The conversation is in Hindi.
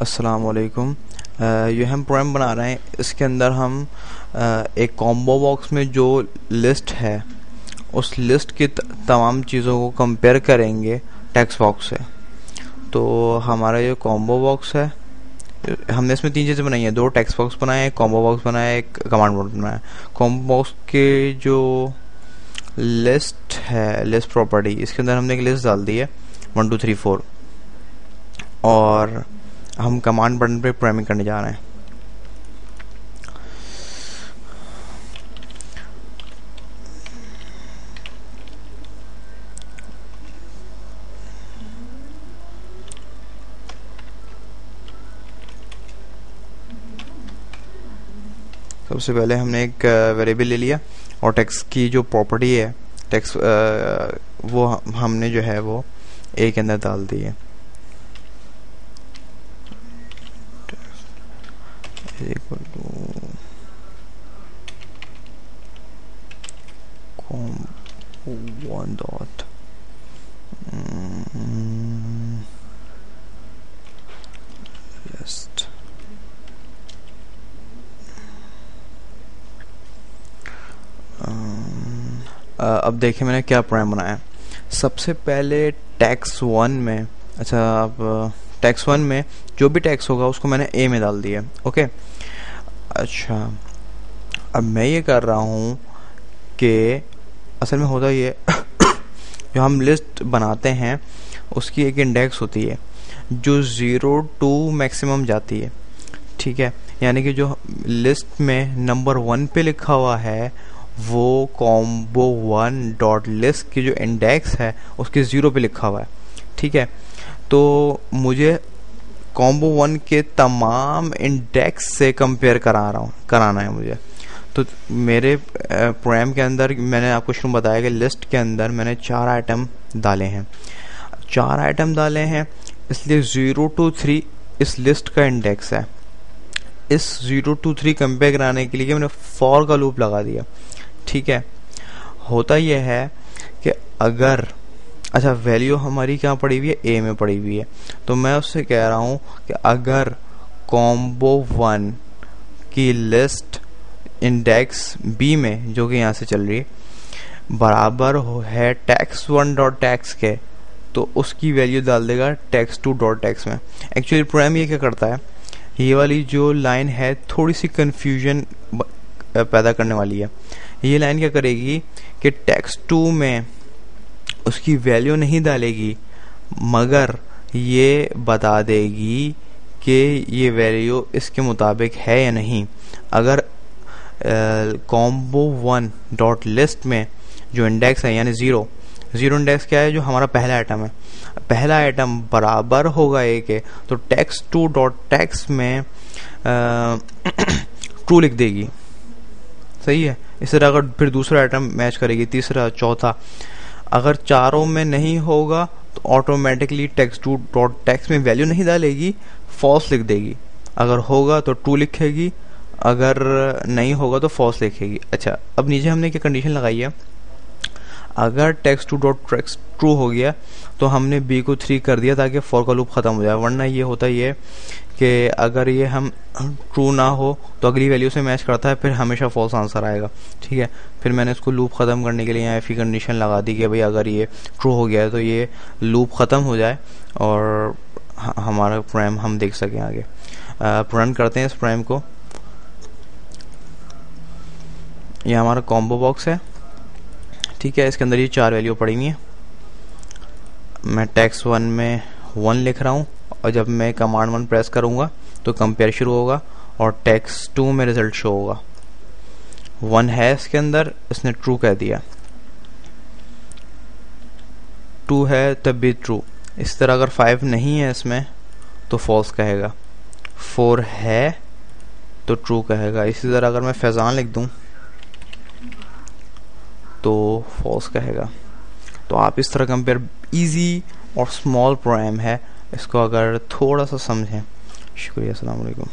अस्सलाम वालेकुम। ये हम प्रोग्राम बना रहे हैं। इसके अंदर हम एक कॉम्बो बॉक्स में जो लिस्ट है उस लिस्ट की तमाम चीज़ों को कंपेयर करेंगे टेक्स्ट बॉक्स से। तो हमारा ये कॉम्बो बॉक्स है, हमने इसमें तीन चीज़ें बनाई हैं, दो टेक्स्ट बॉक्स बनाए हैं, कॉम्बो बॉक्स बनाया है, एक कमांड बॉक्स बनाया है। कॉम्बो बॉक्स के जो लिस्ट है, लिस्ट प्रॉपर्टी, इसके अंदर हमने एक लिस्ट डाल दी है 1 2 3 4 और हम कमांड बटन पे प्रोग्रामिंग करने जा रहे हैं। सबसे पहले हमने एक वेरिएबल ले लिया और टेक्स्ट की जो प्रॉपर्टी है टेक्स्ट वो हमने जो है वो ए के अंदर डाल दी है। equal to com1 dot list। अब देखिए मैंने क्या प्रोग्राम बनाया। सबसे पहले टैक्स 1 में, अब टैक्स 1 में जो भी टैक्स होगा उसको मैंने ए में डाल दिया। ओके, अच्छा अब मैं ये कर रहा हूँ कि असल में होता ये जो हम लिस्ट बनाते हैं उसकी एक इंडेक्स होती है जो 0 to मैक्सिमम जाती है। ठीक है, यानी कि जो लिस्ट में नंबर 1 पे लिखा हुआ है वो कॉम्बो 1 डॉट लिस्ट की जो इंडेक्स है उसके 0 पे लिखा हुआ है। ठीक है, तो मुझे कॉम्बो 1 के तमाम इंडेक्स से कंपेयर कराना है मुझे। तो मेरे प्रोग्राम के अंदर मैंने आपको शुरू बताया कि लिस्ट के अंदर मैंने 4 आइटम डाले हैं, इसलिए 0 to 3 इस लिस्ट का इंडेक्स है। इस 0 to 3 कंपेयर कराने के लिए मैंने फॉर का लूप लगा दिया। ठीक है, होता यह है कि अगर वैल्यू हमारी क्या पड़ी हुई है, ए में पड़ी हुई है, तो मैं उससे कह रहा हूं कि अगर कॉम्बो 1 की लिस्ट इंडेक्स बी में जो कि यहाँ से चल रही है बराबर है टैक्स 1 डॉट टैक्स के, तो उसकी वैल्यू डाल देगा टैक्स 2 डॉट टैक्स में। एक्चुअली प्रोग्राम ये क्या करता है, ये वाली जो लाइन है थोड़ी सी कंफ्यूजन पैदा करने वाली है। ये लाइन क्या करेगी कि टैक्स 2 में उसकी वैल्यू नहीं डालेगी मगर ये बता देगी कि ये वैल्यू इसके मुताबिक है या नहीं। अगर कॉम्बो 1 डॉट लिस्ट में जो इंडेक्स है यानी 0 इंडेक्स क्या है, जो हमारा पहला आइटम है, पहला आइटम बराबर होगा ए के, तो टैक्स 2 डॉट टैक्स में ट्रू लिख देगी। सही है, इस तरह अगर फिर दूसरा आइटम मैच करेगी, तीसरा, चौथा, अगर चारों में नहीं होगा तो ऑटोमेटिकली टैक्स 2 डॉट टैक्स में वैल्यू नहीं डालेगी, फॉल्स लिख देगी। अगर होगा तो ट्रू लिखेगी, अगर नहीं होगा तो फॉल्स लिखेगी। अच्छा, अब नीचे हमने क्या कंडीशन लगाई है, अगर टैक्स 2 डॉट टैक्स ट्रू हो गया तो हमने बी को 3 कर दिया ताकि फॉर का लूप खत्म हो जाए। वरना ये होता ही है कि अगर ये हम ट्रू ना हो तो अगली वैल्यू से मैच करता है, फिर हमेशा फॉल्स आंसर आएगा। ठीक है, फिर मैंने इसको लूप ख़त्म करने के लिए यहाँ ऐसी कंडीशन लगा दी कि भाई अगर ये ट्रू हो गया है तो ये लूप ख़त्म हो जाए और हमारा प्रोग्राम हम देख सकें आगे। रन करते हैं इस प्रोग्राम को। ये हमारा कॉम्बो बॉक्स है। ठीक है, इसके अंदर ये 4 वैल्यू पड़ी हुई हैं। मैं टैक्स 1 में 1 लिख रहा हूँ और जब मैं कमांड 1 प्रेस करूँगा तो कंपेयर शुरू होगा और टैक्स 2 में रिजल्ट शो होगा। 1 है इसके अंदर, इसने ट्रू कह दिया, 2 है तब भी ट्रू। इस तरह अगर 5 नहीं है इसमें तो फॉल्स कहेगा, 4 है तो ट्रू कहेगा। इसी तरह अगर मैं फैजान लिख दूँ तो फॉल्स कहेगा। तो आप इस तरह कंपेयर, इजी और स्मॉल प्रोग्राम है, इसको अगर थोड़ा सा समझें। शुक्रिया, अस्सलाम वालेकुम।